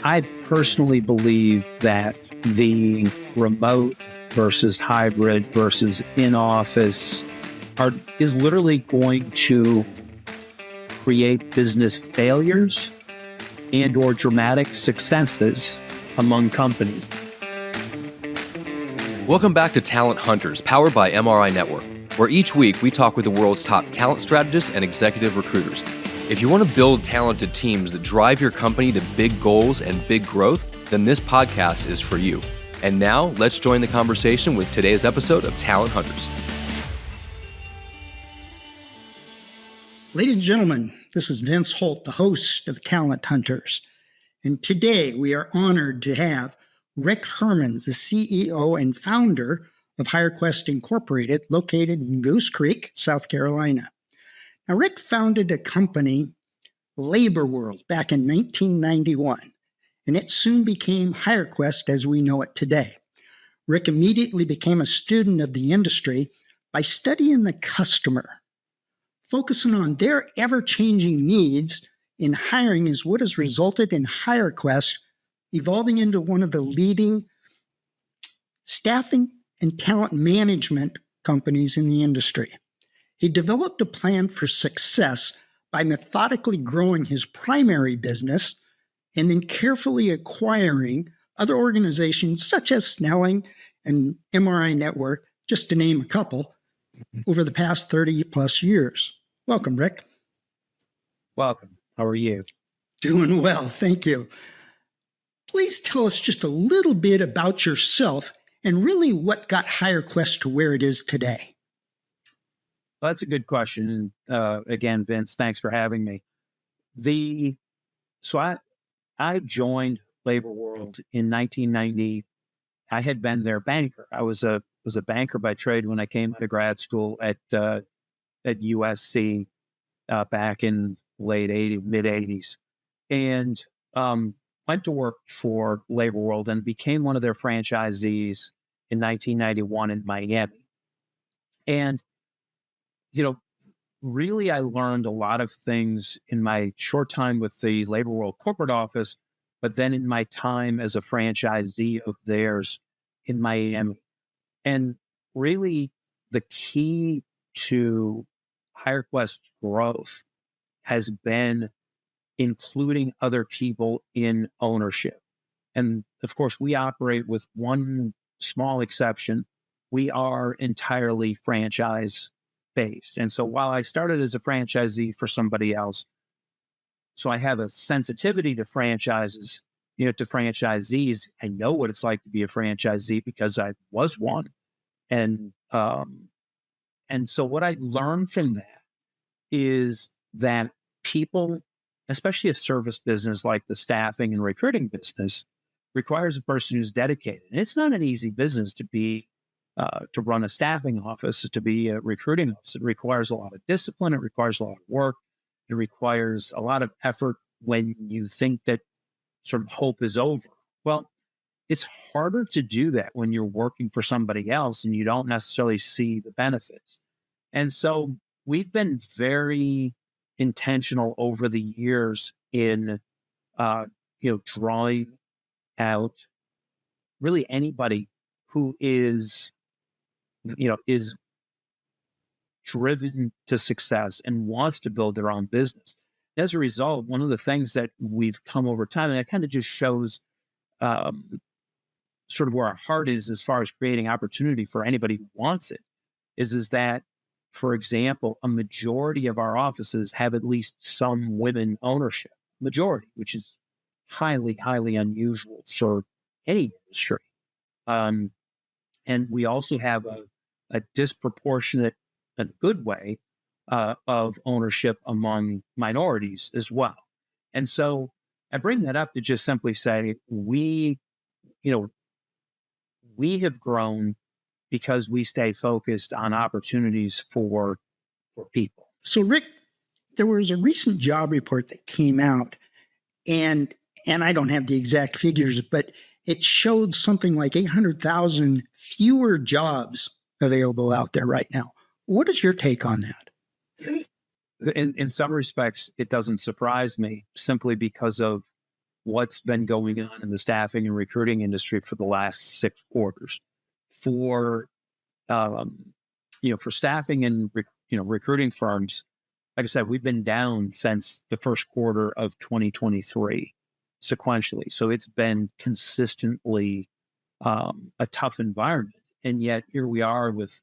I personally believe that the remote versus hybrid versus in-office is literally going to create business failures and or dramatic successes among companies. Welcome back to Talent Hunters, powered by MRI Network, where each week we talk with the world's top talent strategists and executive recruiters. If you want to build talented teams that drive your company to big goals and big growth, then this podcast is for you. And now, let's join the conversation with today's episode of Talent Hunters. Ladies and gentlemen, this is Vince Holt, the host of Talent Hunters. And today we are honored to have Rick Hermanns, the CEO and founder of HireQuest Incorporated, located in Goose Creek, South Carolina. Now, Rick founded a company, Labor World, back in 1991, and it soon became HireQuest as we know it today. Rick immediately became a student of the industry by studying the customer. Focusing on their ever-changing needs in hiring is what has resulted in HireQuest evolving into one of the leading staffing and talent management companies in the industry. He developed a plan for success by methodically growing his primary business and then carefully acquiring other organizations such as Snelling and MRI Network, just to name a couple, over the past 30 plus years. Welcome, Rick. Welcome. How are you? Doing well, thank you. Please tell us just a little bit about yourself and really what got HireQuest to where it is today. Well, that's a good question. Again, Vince, thanks for having me. So I joined Labor World in 1990. I had been their banker. I was a banker by trade when I came to grad school at USC back in mid 80s, and went to work for Labor World and became one of their franchisees in 1991 in Miami. And really, I learned a lot of things in my short time with the Labor World corporate office, but then in my time as a franchisee of theirs in Miami. And really, the key to HireQuest's growth has been including other people in ownership. And of course, we operate with one small exception. We are entirely franchise based. And so while I started as a franchisee for somebody else, so I have a sensitivity to franchises, to franchisees. I know what it's like to be a franchisee because I was one. And so what I learned from that is that people, especially a service business like the staffing and recruiting business, requires a person who's dedicated. And it's not an easy business to run a staffing office, to be a recruiting office. It requires a lot of discipline. It requires a lot of work. It requires a lot of effort when you think that sort of hope is over. Well, it's harder to do that when you're working for somebody else and you don't necessarily see the benefits. And so we've been very intentional over the years in, drawing out really anybody who is driven to success and wants to build their own business. As a result, one of the things that we've come over time, and it kind of just shows sort of where our heart is as far as creating opportunity for anybody who wants it, is that, for example, a majority of our offices have at least some women ownership, majority, which is highly, highly unusual for any industry. And we also have a disproportionate, a good way, of ownership among minorities as well. And so I bring that up to just simply say, we have grown because we stay focused on opportunities for people. So, Rick, there was a recent job report that came out, and I don't have the exact figures, but it showed something like 800,000 fewer jobs available out there right now. What is your take on that? In some respects, it doesn't surprise me simply because of what's been going on in the staffing and recruiting industry for the last 6 quarters. For for staffing and recruiting firms, like I said, we've been down since the first quarter of 2023 sequentially. So it's been consistently a tough environment. And yet here we are with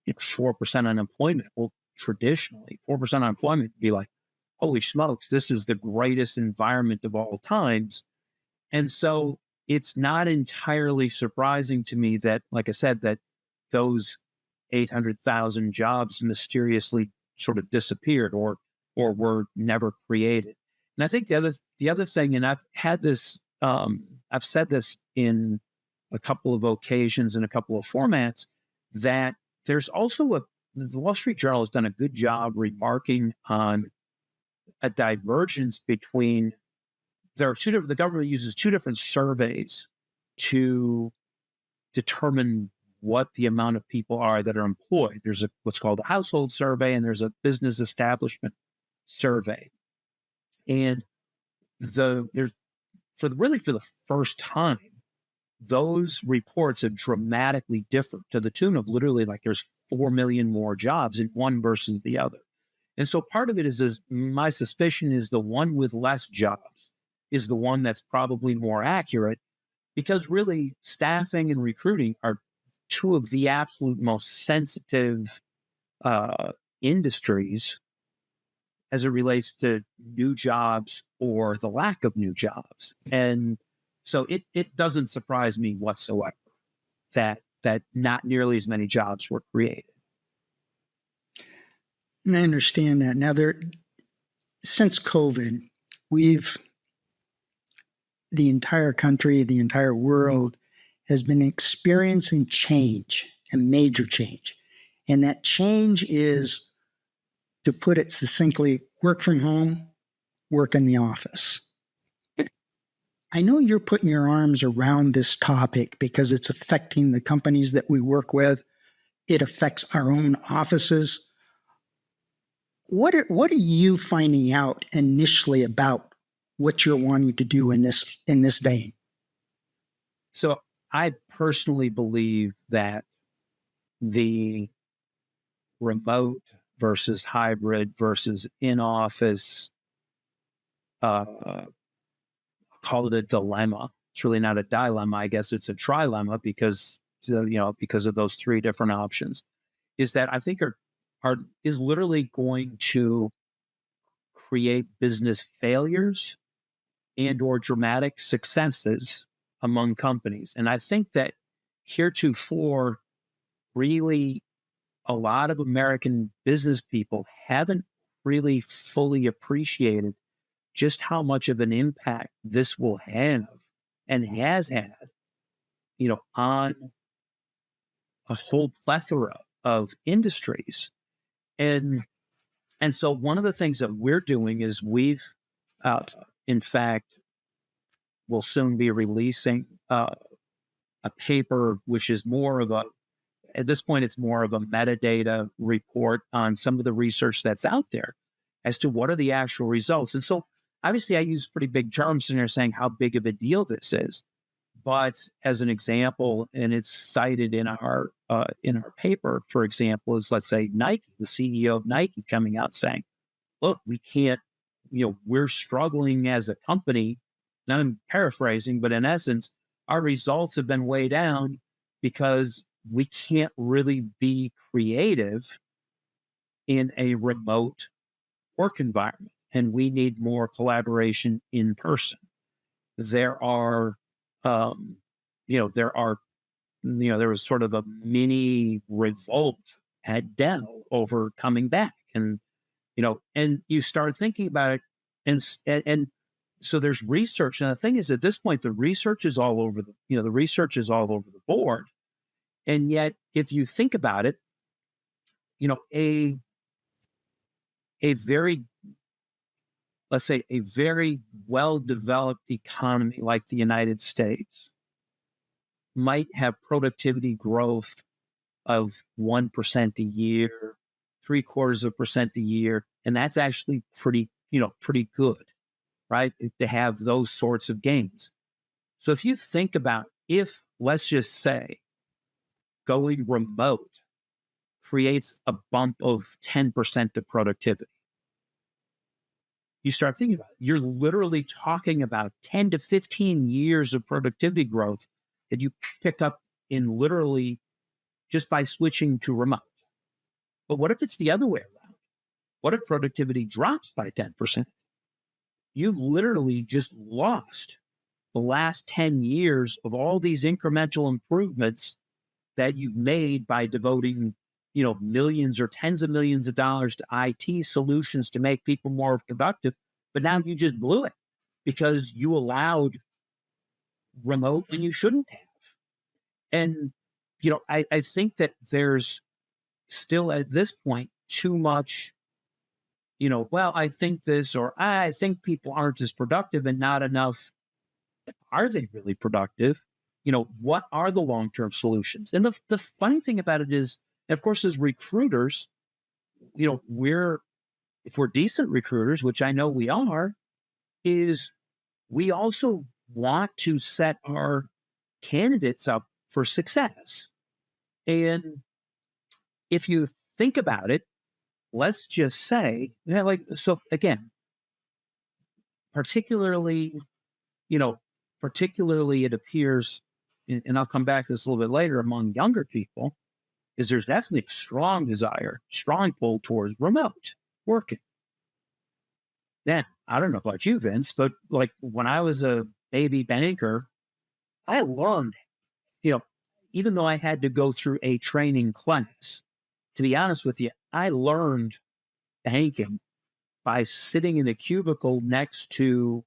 4% unemployment. Well, traditionally, 4% unemployment would be like, holy smokes, this is the greatest environment of all times. And so it's not entirely surprising to me that, like I said, that those 800,000 jobs mysteriously sort of disappeared or were never created. And I think the other thing, and I've said this in a couple of occasions in a couple of formats, that there's also the Wall Street Journal has done a good job remarking on a divergence between the government uses 2 different surveys to determine what the amount of people are that are employed. There's what's called a household survey, and there's a business establishment survey. And for the first time, those reports are dramatically different, to the tune of literally like there's 4 million more jobs in one versus the other. And so part of it is my suspicion is the one with less jobs is the one that's probably more accurate, because really staffing and recruiting are 2 of the absolute most sensitive industries as it relates to new jobs or the lack of new jobs. And so it doesn't surprise me whatsoever that not nearly as many jobs were created. And I understand that. Now, since COVID, the entire country, the entire world has been experiencing change, a major change. And that change is, to put it succinctly, work from home, work in the office. I know you're putting your arms around this topic because it's affecting the companies that we work with. It affects our own offices. What are you finding out initially about what you're wanting to do in this vein? So I personally believe that the remote versus hybrid versus in-office, call it a dilemma. It's really not a dilemma. I guess it's a trilemma because of those 3 different options, is that I think is literally going to create business failures and or dramatic successes among companies. And I think that heretofore, really, a lot of American business people haven't really fully appreciated just how much of an impact this will have and has had, on a whole plethora of industries. And so one of the things that we're doing is we've, in fact, will soon be releasing a paper, which is at this point, it's more of a metadata report on some of the research that's out there as to what are the actual results. And so obviously I use pretty big terms in there saying how big of a deal this is. But as an example, and it's cited in our paper, for example, is, let's say, Nike, the CEO of Nike coming out saying, look, we can't, we're struggling as a company. Now I'm paraphrasing, but in essence, our results have been way down because we can't really be creative in a remote work environment, and we need more collaboration in person. There was sort of a mini revolt at Dell over coming back, and you start thinking about it, and so there's research, and the thing is, at this point, the research is all over the board, and yet, if you think about it, a very, let's say, a very well-developed economy like the United States might have productivity growth of 1% a year, 0.75% a year, and that's actually pretty good. right? To have those sorts of gains. So if you think about if, let's just say, going remote creates a bump of 10% of productivity, you start thinking about it. You're literally talking about 10 to 15 years of productivity growth that you pick up in literally just by switching to remote. But what if it's the other way around? What if productivity drops by 10%? You've literally just lost the last 10 years of all these incremental improvements that you've made by devoting, millions or tens of millions of dollars to IT solutions to make people more productive. But now you just blew it because you allowed remote when you shouldn't have. And, I think that there's still at this point too much, well, I think this, or I think people aren't as productive and not enough. Are they really productive? What are the long-term solutions? And the funny thing about it is, of course, as recruiters, if we're decent recruiters, which I know we are, is we also want to set our candidates up for success. And if you think about it, let's just say, so again, particularly it appears, and I'll come back to this a little bit later, among younger people, is there's definitely a strong desire, strong pull towards remote working. Then, I don't know about you, Vince, but like when I was a baby banker, I learned, even though I had to go through a training class, to be honest with you, I learned banking by sitting in a cubicle next to,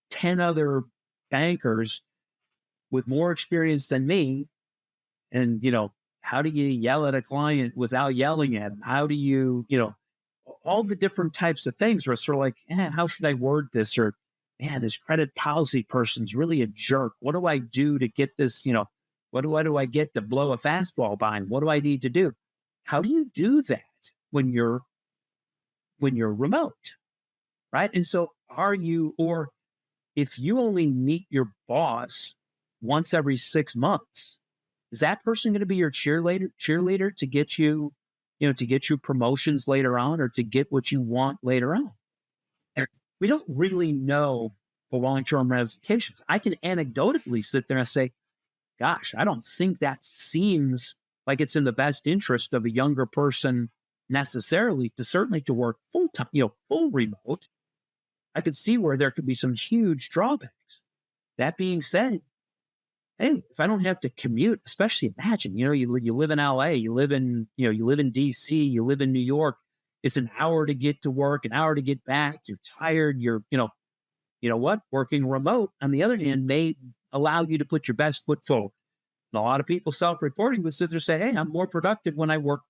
10 other bankers with more experience than me. And, how do you yell at a client without yelling at them? How do you, all the different types of things where it's sort of like, how should I word this? Or, man, this credit policy person's really a jerk. What do I do to get this, what do I get to blow a fastball by him? What do I need to do? How do you do that when you're remote, right? And so or if you only meet your boss once every 6 months, is that person going to be your cheerleader to get you, to get you promotions later on or to get what you want later on? We don't really know the long-term ramifications. I can anecdotally sit there and say, gosh, I don't think that seems like it's in the best interest of a younger person necessarily to work full time, full remote. I could see where there could be some huge drawbacks. That being said, hey, if I don't have to commute, especially imagine, you live in LA, you live in DC, you live in New York. It's an hour to get to work, an hour to get back. You're tired. You're, working remote, on the other hand, may allow you to put your best foot forward. And a lot of people self-reporting would sit there and say, hey, I'm more productive when I work,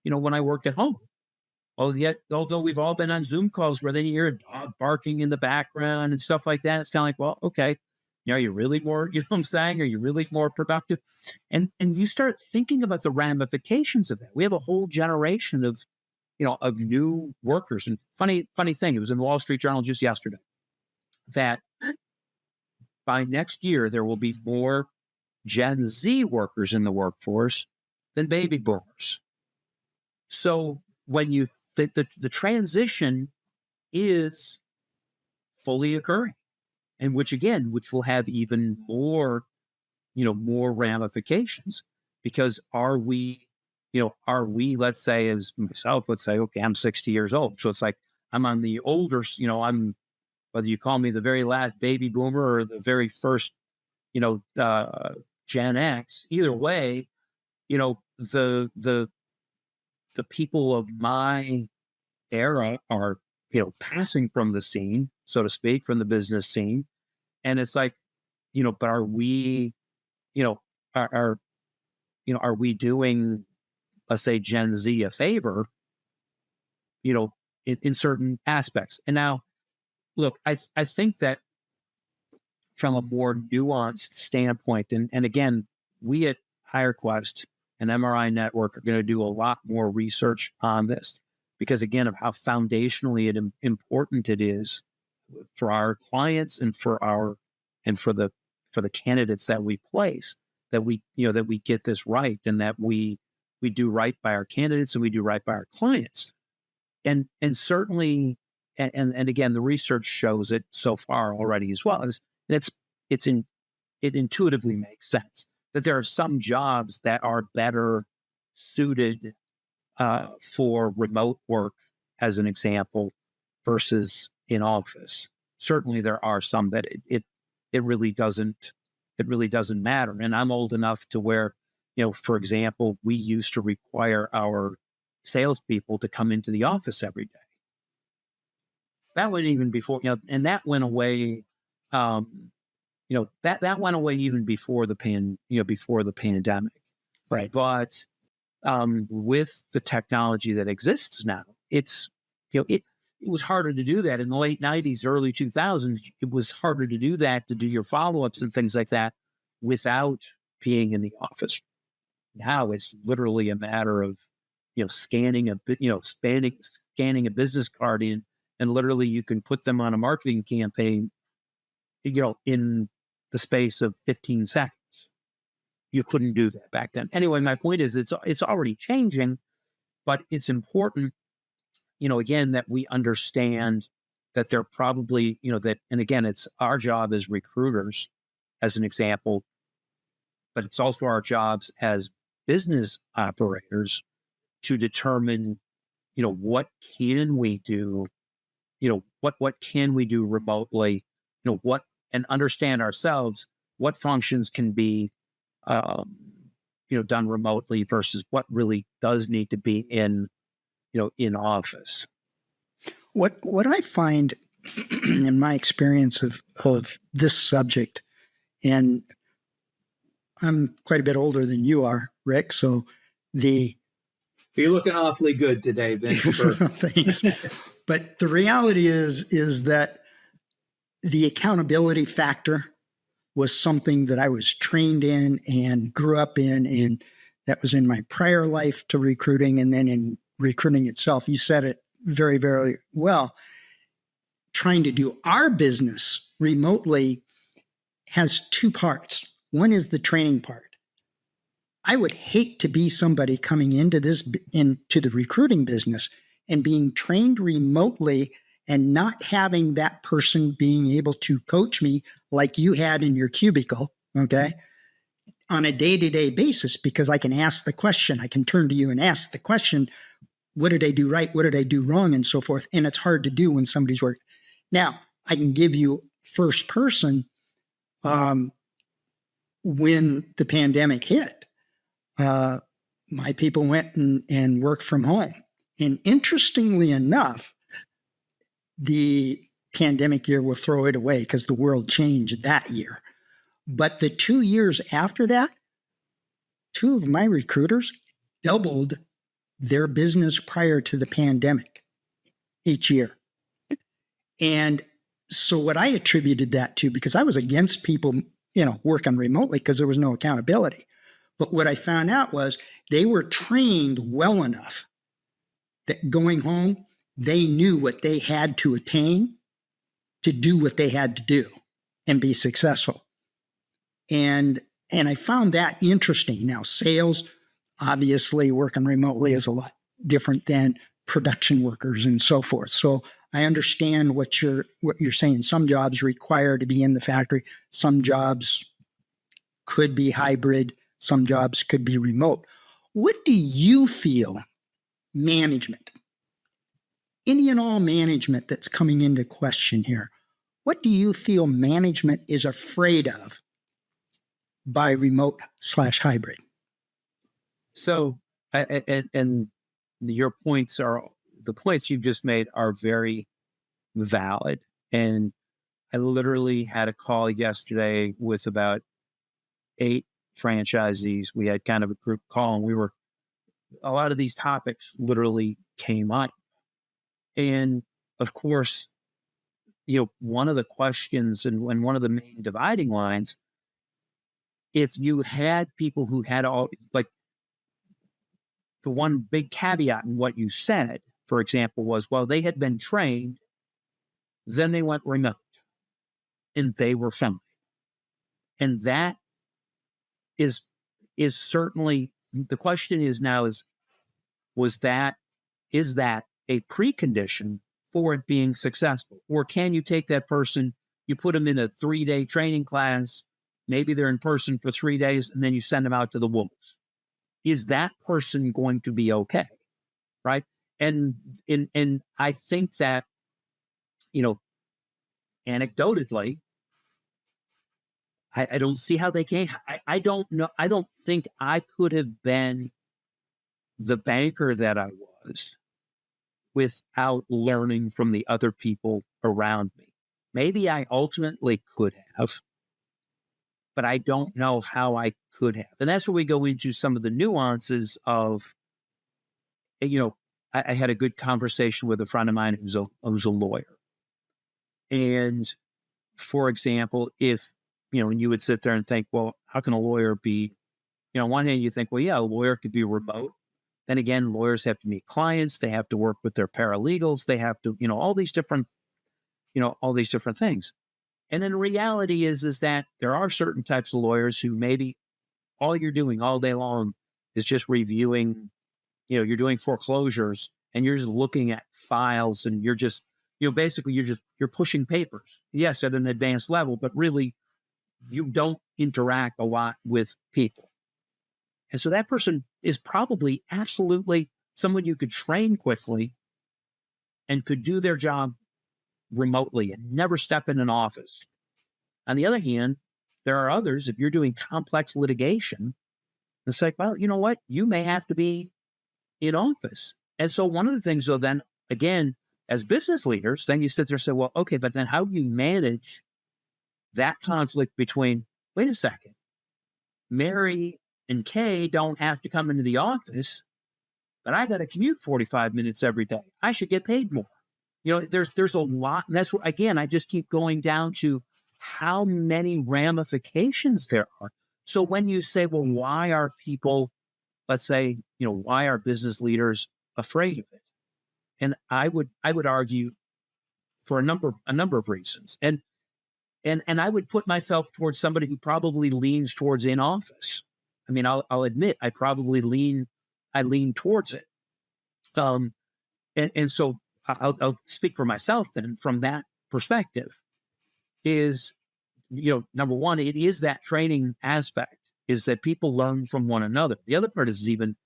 when I work at home. Although we've all been on Zoom calls where then you hear a dog barking in the background and stuff like that. It's kind of like, well, okay, are you really more, you know what I'm saying? Are you really more productive? And you start thinking about the ramifications of that. We have a whole generation of new workers. And funny thing, it was in the Wall Street Journal just yesterday that by next year, there will be more Gen Z workers in the workforce than baby boomers. So when you think that the transition is fully occurring, and which will have even more, more ramifications, because are we, let's say, as myself, let's say, okay, I'm 60 years old. So it's like, I'm on the older, I'm, whether you call me the very last baby boomer or the very first, Gen X, either way, the people of my era are, passing from the scene, so to speak, from the business scene. And it's like, but are we, are we doing, let's say, Gen Z a favor, in certain aspects? And now, look, I think that from a more nuanced standpoint, and again, we at HireQuest and MRI Network are going to do a lot more research on this, because again, of how foundationally important it is for our clients and for the candidates that we place, that we get this right, and that we do right by our candidates and we do right by our clients. And certainly, and again, the research shows it so far already as well. It intuitively makes sense that there are some jobs that are better suited for remote work, as an example, versus in office. Certainly, there are some that it really doesn't matter. And I'm old enough to where, for example, we used to require our salespeople to come into the office every day. That went even before, and that went away. That went away even before the pandemic. Right. But with the technology that exists now, it was harder to do that in the late 90s, early 2000s. It was harder to do that, to do your follow-ups and things like that without being in the office. Now it's literally a matter of, scanning a business card in, and literally you can put them on a marketing campaign, in the space of 15 seconds. You couldn't do that back then. Anyway, my point is it's already changing, but it's important, again, that we understand that they're probably, and again, it's our job as recruiters, as an example, but it's also our jobs as business operators to determine, what can we do, what can we do remotely, and understand ourselves, what functions can be, done remotely versus what really does need to be in office. What I find in my experience of this subject, and I'm quite a bit older than you are, Rick, so you're looking awfully good today, Vince. Thanks. But the reality is that the accountability factor was something that I was trained in and grew up in, and that was in my prior life to recruiting, and then in recruiting itself. You said it very, very well. Trying to do our business remotely has two parts. One is the training part. I would hate to be somebody coming into the recruiting business and being trained remotely and not having that person being able to coach me like you had in your cubicle, okay, on a day-to-day basis, because I can ask the question. I can turn to you and ask the question, what did I do right? What did I do wrong? And so forth. And it's hard to do when somebody's working. Now, I can give you first person when the pandemic hit. My people went and worked from home. And interestingly enough, the pandemic year, will throw it away because the world changed that year. But the 2 years after that, two of my recruiters doubled their business prior to the pandemic each year. And so what I attributed that to, because I was against people, working remotely because there was no accountability. But what I found out was they were trained well enough that going home, they knew what they had to attain to do what they had to do and be successful. And I found that interesting. Now, sales, obviously working remotely is a lot different than production workers and so forth. So I understand what you're saying. Some jobs require to be in the factory. Some jobs could be hybrid. Some jobs could be remote. What do you feel management, any and all management that's coming into question here, what do you feel management is afraid of by remote/hybrid? So, and your points the points you've just made are very valid. And I literally had a call yesterday with about 8 franchisees. We had kind of a group call, and a lot of these topics literally came up. And of course, one of the questions and one of the main dividing lines, if you had people who had all, like, the one big caveat in what you said for example, was, well, they had been trained, then they went remote, and they were fine. And that is certainly, the question is now is that a precondition for it being successful? Or can you take that person, you put them in a 3-day training class, maybe they're in person for 3 days, and then you send them out to the wolves? Is that person going to be okay? Right? And I think that, anecdotally, I don't see how they can. I don't know. I don't think I could have been the banker that I was without learning from the other people around me. Maybe I ultimately could have, but I don't know how I could have. And that's where we go into some of the nuances of, I had a good conversation with a friend of mine who's a lawyer. And for example, if, and you would sit there and think, well, how can a lawyer be, on one hand, you think, well, yeah, a lawyer could be remote. Then again, lawyers have to meet clients. They have to work with their paralegals. They have to, all these different things. And then reality is that there are certain types of lawyers who maybe all you're doing all day long is just reviewing, you're doing foreclosures and you're just looking at files and you're just, basically you're pushing papers. Yes, at an advanced level, but really you don't interact a lot with people. And so that person is probably absolutely someone you could train quickly and could do their job remotely and never step in an office. On the other hand, there are others, if you're doing complex litigation, it's like, well, you know what? You may have to be in office. And so one of the things, though, then again, as business leaders, then you sit there and say, well, okay, but then how do you manage that conflict between, wait a second, Mary and Kay don't have to come into the office, but I got to commute 45 minutes every day. I should get paid more. There's a lot. And that's what, again, I just keep going down to how many ramifications there are. So when you say, well, why are people, let's say, why are business leaders afraid of it? And I would argue for a number of reasons. And I would put myself towards somebody who probably leans towards in office. I mean, I'll admit I probably lean towards it. And so I'll speak for myself then from that perspective is, number one, it is that training aspect, is that people learn from one another. The other part is even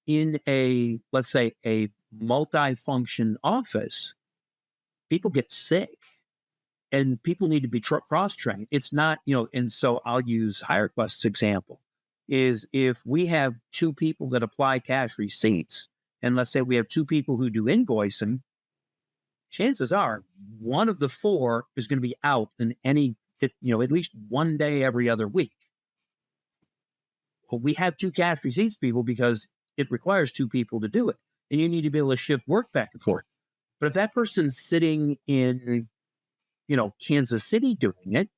in a, let's say, a multi-function office, people get sick and people need to be cross-trained. It's not, and so I'll use HireQuest's example, is if we have 2 people that apply cash receipts, and let's say we have 2 people who do invoicing, chances are one of the 4 is going to be out in at least one day every other week. Well, we have 2 cash receipts people because it requires 2 people to do it. And you need to be able to shift work back and forth. But if that person's sitting in, Kansas City doing it,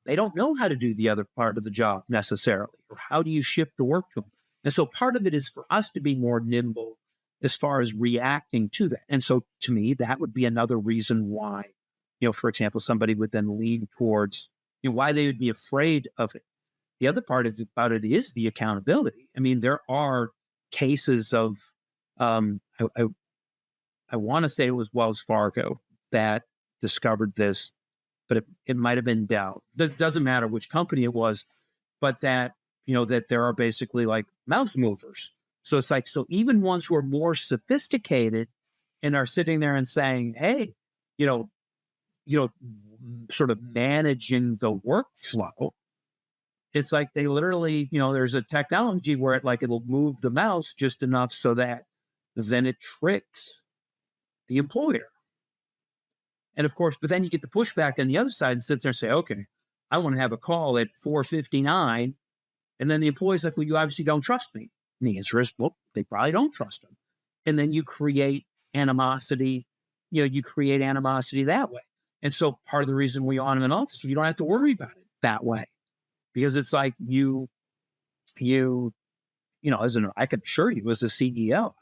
they don't know how to do the other part of the job necessarily, or how do you shift the work to them? And so part of it is for us to be more nimble as far as reacting to that. And so to me, that would be another reason why, for example, somebody would then lean towards, why they would be afraid of it. The other part about it is the accountability. I mean, there are cases of, I want to say it was Wells Fargo that discovered this, but it might have been Dow. It doesn't matter which company it was, but that, that there are basically like mouse movers. So it's like, so even ones who are more sophisticated and are sitting there and saying, hey, sort of managing the workflow, it's like they literally, there's a technology where it'll move the mouse just enough so that then it tricks the employer. And of course, but then you get the pushback on the other side and sit there and say, okay, I want to have a call at 4:59. And then the employee's like, well, you obviously don't trust me. And the answer is, well, they probably don't trust them. And then you create animosity, that way. And so part of the reason we on an office, you don't have to worry about it that way. Because it's like I can assure you as a CEO,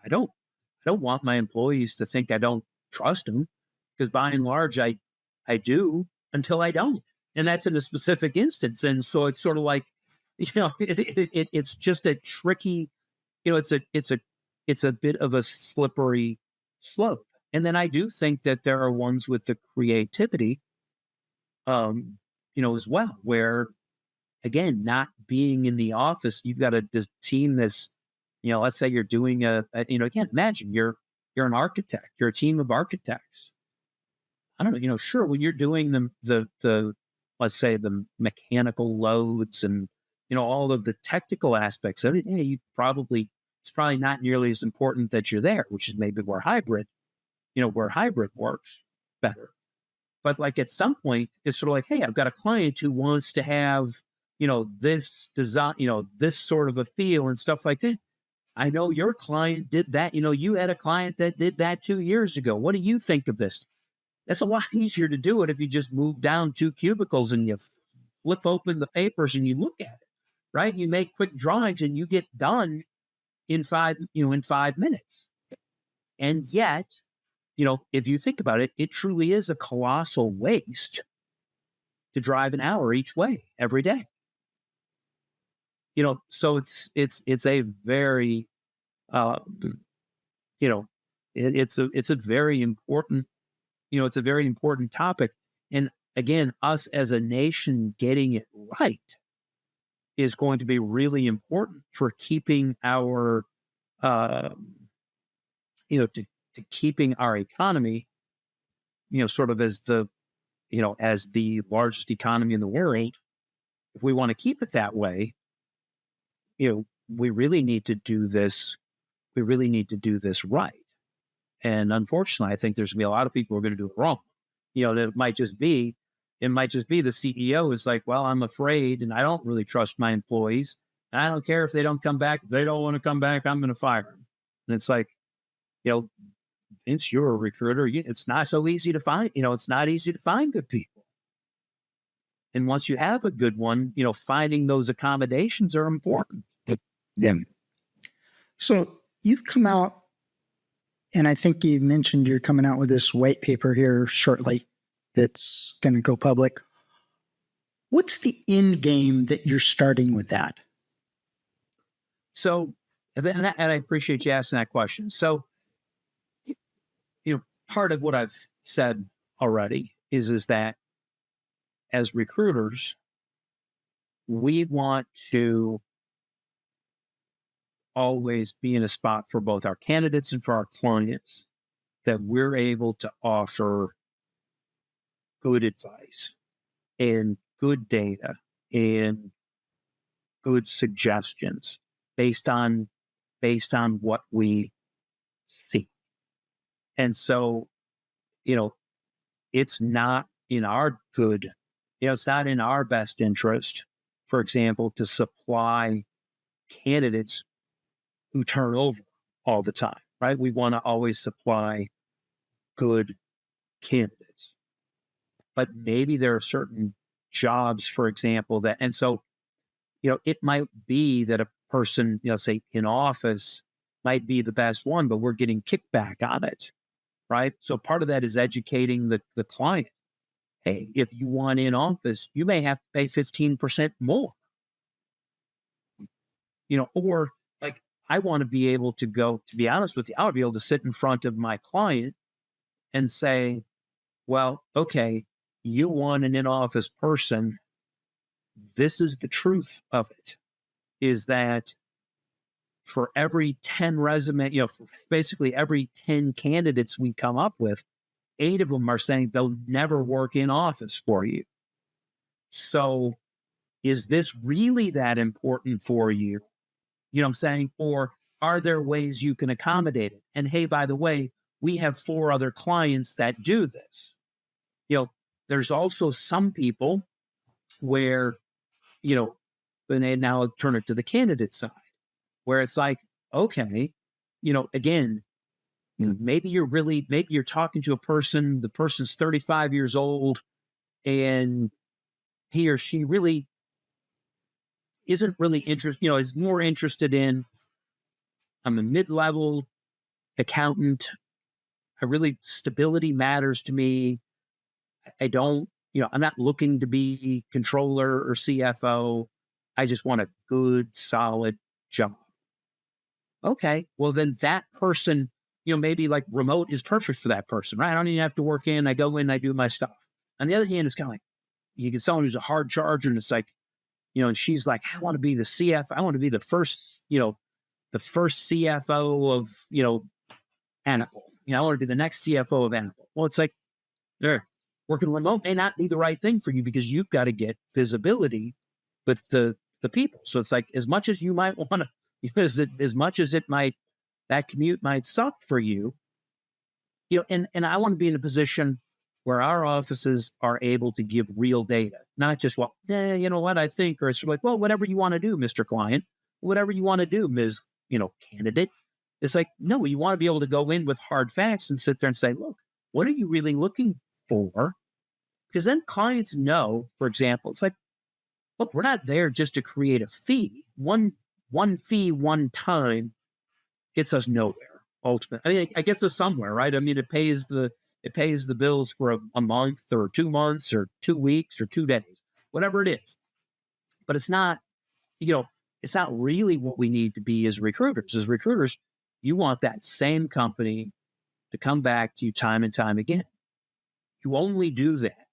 I don't want my employees to think I don't trust them, because by and large, I do until I don't. And that's in a specific instance. And so it's sort of like, it's just a tricky, it's a bit of a slippery slope. And then I do think that there are ones with the creativity, as well, where again, not being in the office, you've got this team that's, let's say you're doing again, imagine you're an architect, you're a team of architects. I don't know, sure, when you're doing the let's say the mechanical loads and, all of the technical aspects of it, it's probably not nearly as important that you're there, which is maybe where hybrid works better. But like at some point, it's sort of like, hey, I've got a client who wants to have, this design, this sort of a feel and stuff like that. I know your client did that. You had a client that did that 2 years ago. What do you think of this? That's a lot easier to do it if you just move down 2 cubicles and you flip open the papers and you look at it, right? You make quick drawings and you get done in 5 minutes. And yet, if you think about it, it truly is a colossal waste to drive an hour each way every day. So it's a very, it's a very important, it's a very important topic. And again, us as a nation getting it right is going to be really important for keeping our, to keeping our economy, sort of as the largest economy in the world. If we want to keep it that way, we really need to do this. We really need to do this right. And unfortunately, I think there's going to be a lot of people who are going to do it wrong. That it might just be the CEO is like, well, I'm afraid and I don't really trust my employees. And I don't care if they don't come back. If they don't want to come back, I'm going to fire them. And it's like, Vince, you're a recruiter. It's not so easy to find, it's not easy to find good people. And once you have a good one, finding those accommodations are important. Yeah. So you've come out, and I think you mentioned you're coming out with this white paper here shortly that's going to go public. What's the end game that you're starting with that? So, and I appreciate you asking that question. So, part of what I've said already is that as recruiters, we want to always be in a spot for both our candidates and for our clients that we're able to offer good advice and good data and good suggestions based on what we see. And so, it's not in our good, it's not in our best interest, for example, to supply candidates who turn over all the time, right? We want to always supply good candidates. But maybe there are certain jobs, for example, and so, it might be that a person, say in office might be the best one, but we're getting kickback on it, right? So part of that is educating the client. Hey, if you want in office, you may have to pay 15% more, or like, I want to be able to go, to be honest with you, I would be able to sit in front of my client and say, well, okay, you want an in-office person. This is the truth of it, is that for every 10 for basically every 10 candidates we come up with, 8 of them are saying they'll never work in office for you. So is this really that important for you? You know what I'm saying? Or are there ways you can accommodate it? And hey, by the way, we have 4 other clients that do this. There's also some people where, and now I'll turn it to the candidate side, where it's like, okay, again, maybe you're talking to a person, the person's 35 years old, and he or she really isn't really interested, is more interested in, I'm a mid-level accountant. Stability matters to me. I don't, I'm not looking to be controller or CFO. I just want a good, solid job. Okay, well, then that person, maybe like remote is perfect for that person, right? I don't even have to work in. I go in, I do my stuff. On the other hand, it's kind of like you get someone who's a hard charger, and it's like, and she's like, I want to be the CFO. I want to be the first CFO of, Apple. I want to be the next CFO of Apple. Well, it's like, working remote may not be the right thing for you because you've got to get visibility with the people. So it's like, as much as you might want to, as much as that commute might suck for you, and I want to be in a position where our offices are able to give real data, not just, well, you know what I think, or it's like, well, whatever you want to do, Mr. Client, whatever you want to do, Ms. Candidate. It's like, no, you want to be able to go in with hard facts and sit there and say, look, what are you really looking for? Because then clients know, for example, it's like, look, we're not there just to create a fee. One fee, one time gets us nowhere, ultimately. I mean, it gets us somewhere, right? I mean, it pays the bills for a month or 2 months or 2 weeks or 2 days, whatever it is. But it's not, it's not really what we need to be as recruiters. As recruiters, you want that same company to come back to you time and time again. You only do that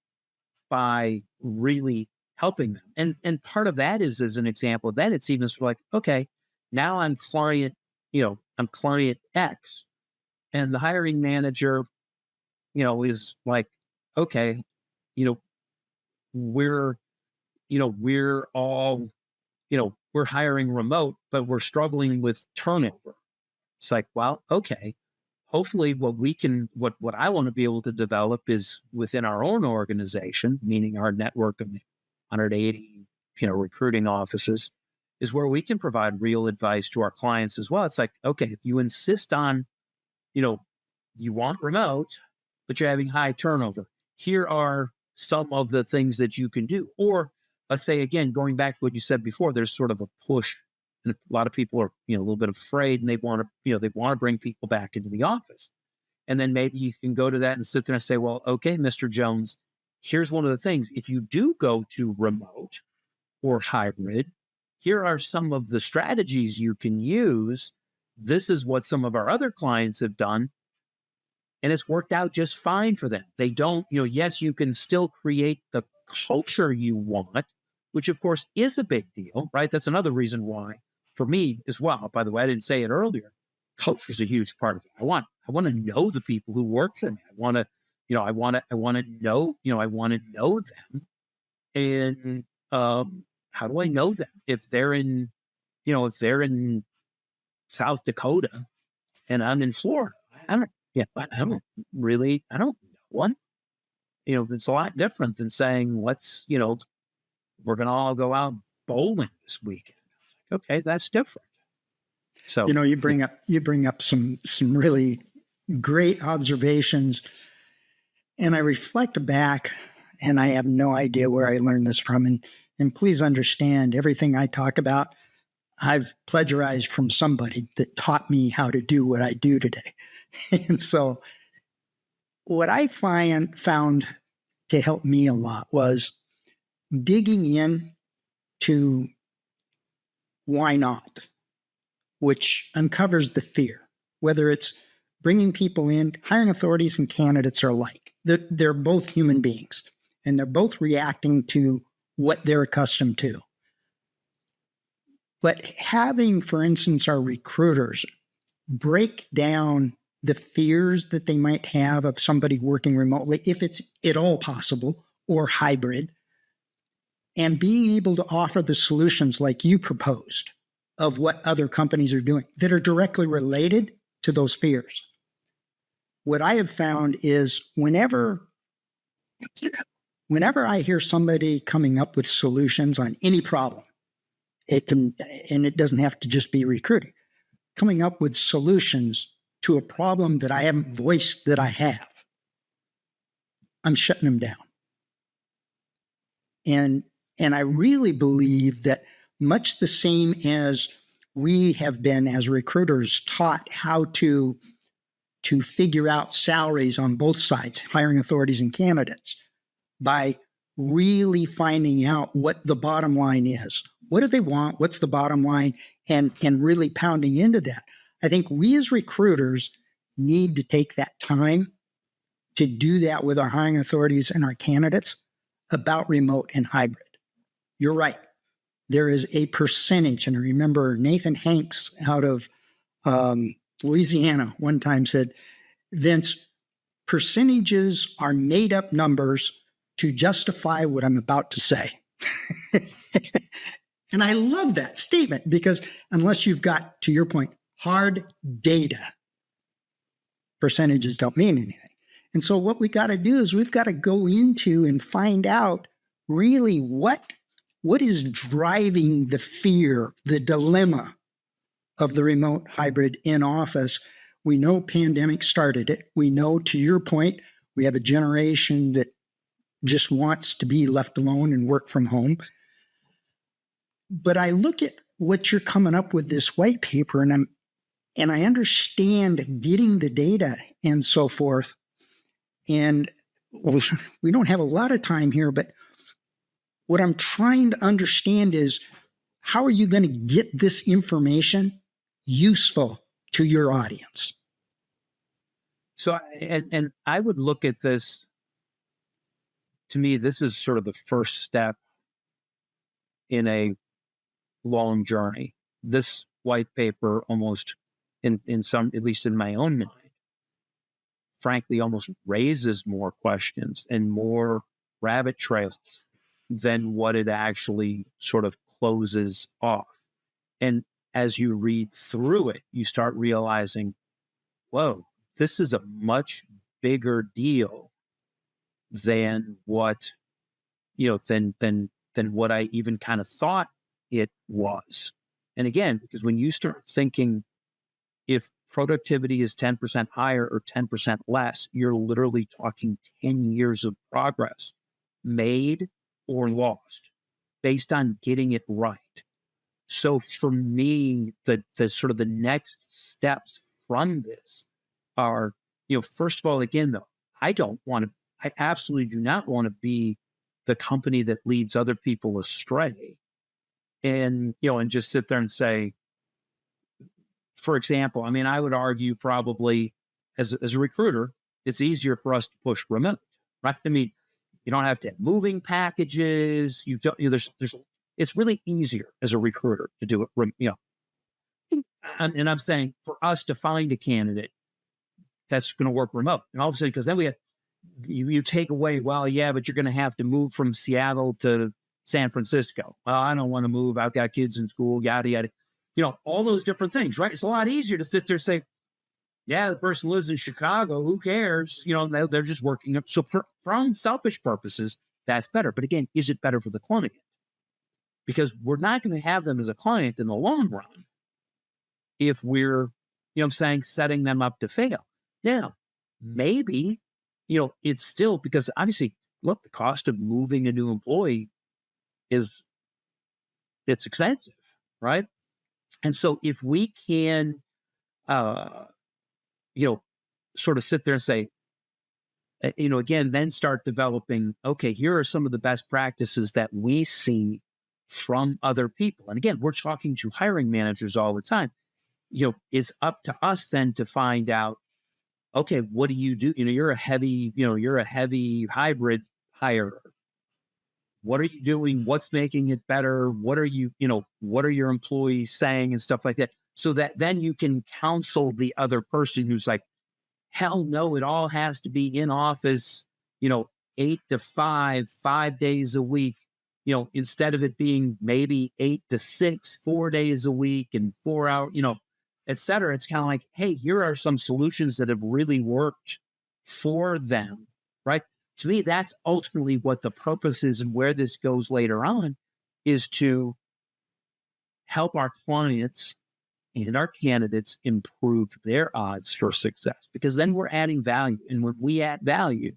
by really helping them. And part of that is, as an example of that, it's even sort of like, okay, now I'm client X, and the hiring manager, is like, okay, we're all, we're hiring remote, but we're struggling with turnover. It's like, well, okay, hopefully what I want to be able to develop is within our own organization, meaning our network of 180, recruiting offices, is where we can provide real advice to our clients as well. It's like, okay, if you insist on, you want remote, but you're having high turnover, here are some of the things that you can do. Or let's say, again, going back to what you said before, there's sort of a push, and a lot of people are, a little bit afraid, and they want to bring people back into the office. And then maybe you can go to that and sit there and say, well, okay, Mr. Jones, here's one of the things. If you do go to remote or hybrid, here are some of the strategies you can use. This is what some of our other clients have done, and it's worked out just fine for them. They don't, yes, you can still create the culture you want, which of course is a big deal, right? That's another reason why, for me as well, by the way, I didn't say it earlier, culture is a huge part of it. I want to know the people who work for me. I want to know them. And how do I know them? If they're in South Dakota and I'm in Florida, I don't know one. It's a lot different than saying, let's, we're going to all go out bowling this weekend. Okay, that's different. So, you bring up some really great observations, and I reflect back, and I have no idea where I learned this from. And please understand, everything I talk about, I've plagiarized from somebody that taught me how to do what I do today. And so what I found to help me a lot was digging in to why not, which uncovers the fear, whether it's bringing people in. Hiring authorities and candidates are alike. They're both human beings, and they're both reacting to what they're accustomed to. But having, for instance, our recruiters break down the fears that they might have of somebody working remotely, if it's at all possible, or hybrid, and being able to offer the solutions like you proposed of what other companies are doing that are directly related to those fears. What I have found is whenever I hear somebody coming up with solutions on any problem, it doesn't have to just be recruiting, coming up with solutions to a problem that I haven't voiced that I have, I'm shutting them down. And I really believe that much the same as we have been as recruiters taught how to to figure out salaries on both sides, hiring authorities and candidates, by really finding out what the bottom line is. What do they want? What's the bottom line? And really pounding into that. I think we as recruiters need to take that time to do that with our hiring authorities and our candidates about remote and hybrid. You're right. There is a percentage, and I remember Nathan Hanks out of Louisiana one time said, Vince, percentages are made up numbers to justify what I'm about to say. And I love that statement because unless you've got, to your point, hard data, percentages don't mean anything. And so what we got to do is we've got to go into and find out really what is driving the fear, the dilemma of the remote hybrid in office. We know pandemic started it. We know, to your point, we have a generation that just wants to be left alone and work from home. But I look at what you're coming up with this white paper, and I understand getting the data and so forth. And we don't have a lot of time here, but what I'm trying to understand is how are you going to get this information useful to your audience? So, and I would look at this, to me, this is sort of the first step in a long journey. This white paper almost in some, at least in my own mind, frankly, almost raises more questions and more rabbit trails than what it actually sort of closes off. And as you read through it, you start realizing, whoa, this is a much bigger deal than what, than what I even kind of thought it was. And again, because when you start thinking if productivity is 10% higher or 10% less, you're literally talking 10 years of progress made or lost based on getting it right. So for me, the sort of the next steps from this are, first of all, again, though, I absolutely do not want to be the company that leads other people astray and just sit there and say, for example, I would argue probably as a recruiter, it's easier for us to push remote, right? You don't have to have moving packages. You don't, it's really easier as a recruiter to do it, And I'm saying for us to find a candidate that's going to work remote. And all of a sudden, because then you take away, well, yeah, but you're going to have to move from Seattle to San Francisco. Well, I don't want to move. I've got kids in school, yada, yada. All those different things, right? It's a lot easier to sit there and say, yeah, the person lives in Chicago. Who cares? They're just working up. So from selfish purposes, that's better. But again, is it better for the client? Because we're not going to have them as a client in the long run if we're, setting them up to fail. Now, maybe, it's still because obviously, look, the cost of moving a new employee it's expensive, right? And so if we can, sort of sit there and say, again, then start developing, okay, here are some of the best practices that we see from other people. And again, we're talking to hiring managers all the time. It's up to us then to find out, okay, what do you do? You're a heavy hybrid hirer. What are you doing? What's making it better? What are your employees saying and stuff like that? So that then you can counsel the other person who's like, hell no, it all has to be in office, 8 to 5 days a week, instead of it being maybe 8 to 6, 4 days a week and 4 hours, et cetera. It's kind of like, hey, here are some solutions that have really worked for them, right? To me, that's ultimately what the purpose is, and where this goes later on is to help our clients and our candidates improve their odds for success, because then we're adding value. And when we add value,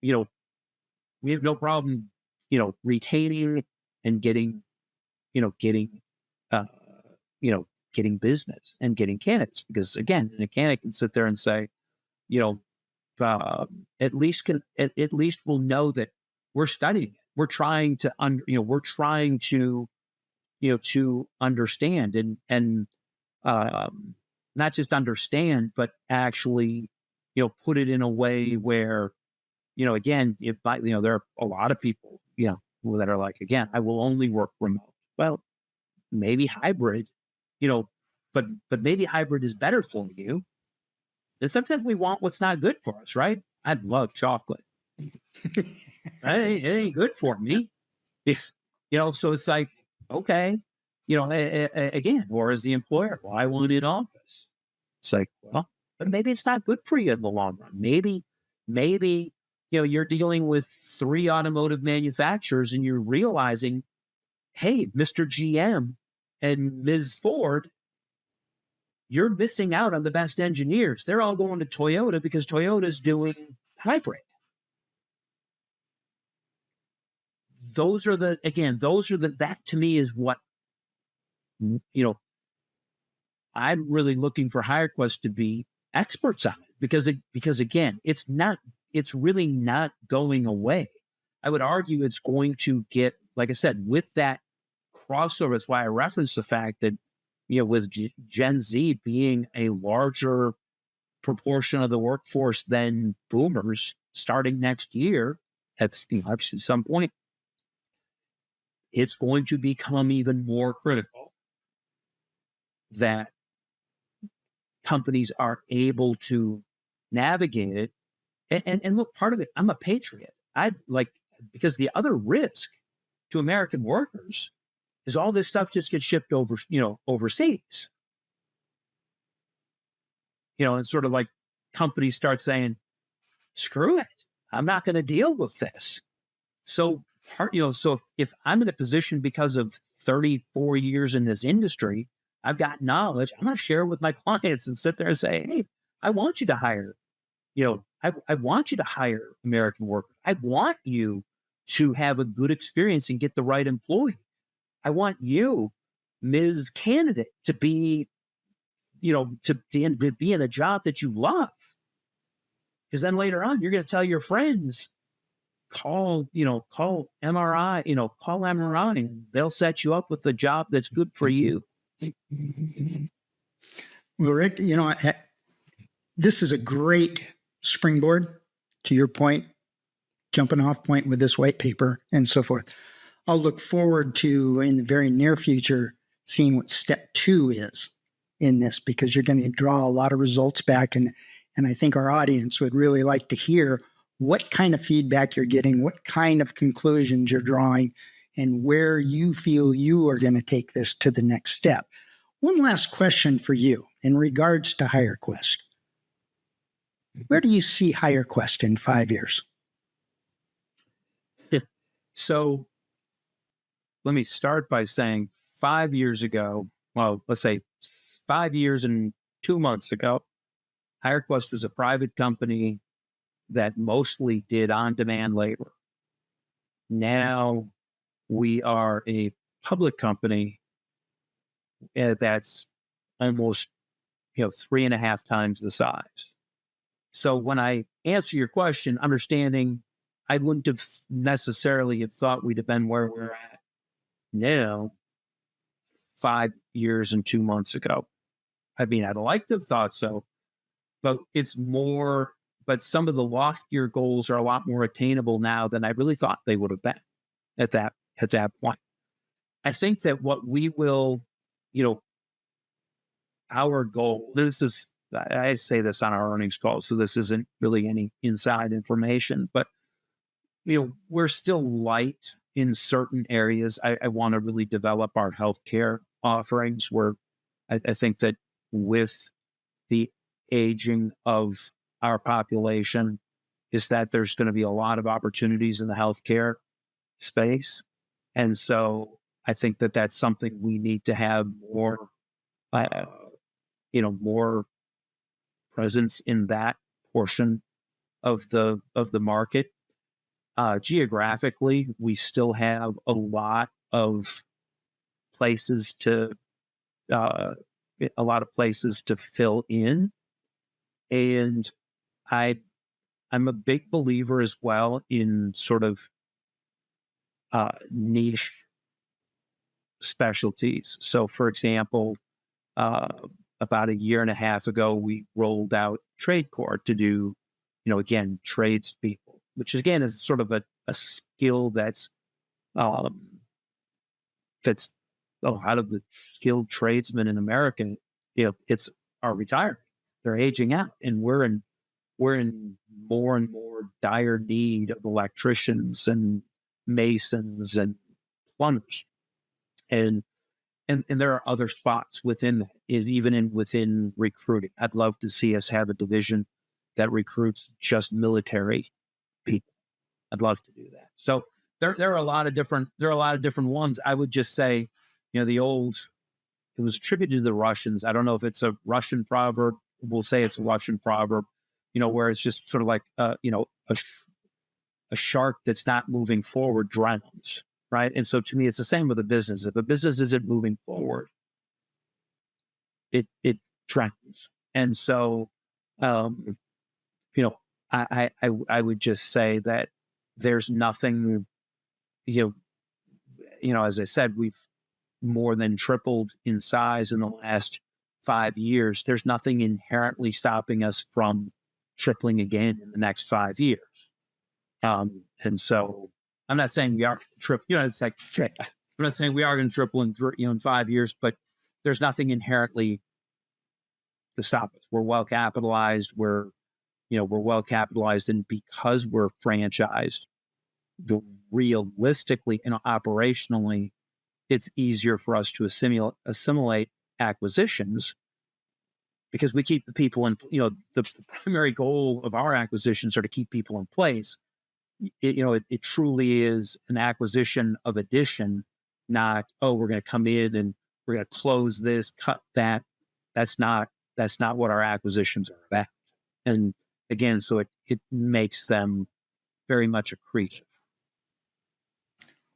we have no problem, retaining and getting getting business and getting candidates. Because again, a candidate can sit there and say, you know, at least we'll know that we're studying it. We're trying to to understand and not just understand, but actually, put it in a way where, again, there are a lot of people, that are like, again, I will only work remote. Well, maybe hybrid, but maybe hybrid is better for you. And sometimes we want what's not good for us, right? I love chocolate. it ain't good for me. So it's like, okay, again, or as the employer, well, I want in office. It's like, well, but maybe it's not good for you in the long run. Maybe, you're dealing with 3 automotive manufacturers and you're realizing, hey, Mr. GM and Ms. Ford, you're missing out on the best engineers. They're all going to Toyota because Toyota's doing hybrid. That to me is what, I'm really looking for HireQuest to be experts on it because again, it's really not going away. I would argue it's going to get, like I said, with that crossover. That's why I referenced the fact that, with Gen Z being a larger proportion of the workforce than boomers starting next year, at some point, it's going to become even more critical that companies are able to navigate it. And look, part of it, I'm a patriot. Because the other risk to American workers is all this stuff just gets shipped overseas. And sort of like companies start saying, screw it, I'm not going to deal with this. So if I'm in a position because of 34 years in this industry, I've got knowledge, I'm going to share it with my clients and sit there and say, hey, I want you to hire, I want you to hire American workers. I want you to have a good experience and get the right employee. I want you, Ms. Candidate, to be, to be in a job that you love. Because then later on, you're going to tell your friends, call MRI, call MRI, and they'll set you up with a job that's good for you. Well, Rick, this is a great springboard to your point, jumping off point with this white paper and so forth. I'll look forward to, in the very near future, seeing what step 2 is in this, because you're going to draw a lot of results back. And I think our audience would really like to hear what kind of feedback you're getting, what kind of conclusions you're drawing, and where you feel you are going to take this to the next step. One last question for you in regards to HireQuest. Where do you see HireQuest in 5 years? So let me start by saying 5 years ago, well, let's say 5 years and 2 months ago, HireQuest was a private company that mostly did on-demand labor. Now we are a public company that's almost 3.5 times the size. So when I answer your question, understanding I wouldn't have necessarily have thought we'd have been where we're at now 5 years and 2 months ago. I mean, I'd like to have thought so, but it's more, but some of the loftier goals are a lot more attainable now than I really thought they would have been at that point. I think that what we will, our goal, I say this on our earnings call, so this isn't really any inside information, but we're still light in certain areas. I want to really develop our healthcare offerings, where I think that with the aging of our population, is that there's going to be a lot of opportunities in the healthcare space. And so I think that that's something we need to have more, more presence in that portion of the market. Geographically, we still have a lot of places to a lot of places to fill in. And I'm a big believer as well in sort of niche specialties. So, for example, about a year and a half ago, we rolled out Trade Court to do, again, tradespeople, which again is sort of a skill that's a lot of the skilled tradesmen in America, it's are retiring, they're aging out, and we're in more and more dire need of electricians and masons and plumbers, and there are other spots within that, even within recruiting. I'd love to see us have a division that recruits just military people. I'd love to do that. So there are a lot of different ones. I would just say, it was attributed to the Russians. I don't know if it's a Russian proverb. We'll say it's a Russian proverb, where it's just sort of like, a shark that's not moving forward drowns, right? And so to me, it's the same with a business. If a business isn't moving forward, it drowns. And so, I would just say that there's nothing, as I said, we've more than tripled in size in the last 5 years. There's nothing inherently stopping us from tripling again in the next 5 years. And so I'm not saying we are triple, it's like, I'm not saying we are going to triple in 5 years, but there's nothing inherently to stop us. We're well capitalized. We're well capitalized, and because we're franchised, realistically and operationally, it's easier for us to assimilate acquisitions because we keep the people in. The primary goal of our acquisitions are to keep people in place. It truly is an acquisition of addition, not, we're going to come in and we're going to close this, cut that. That's not what our acquisitions are about. And again, so it makes them very much accretive.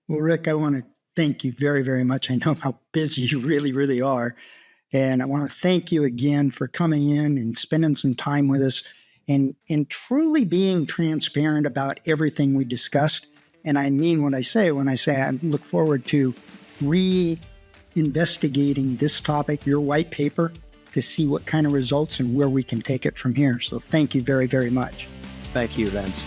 Well, Rick, I want to thank you very, very much. I know how busy you really, really are. And I want to thank you again for coming in and spending some time with us and truly being transparent about everything we discussed. And I mean what I say when I say I look forward to reinvestigating this topic, your white paper, to see what kind of results and where we can take it from here. So thank you very, very much. Thank you, Vince.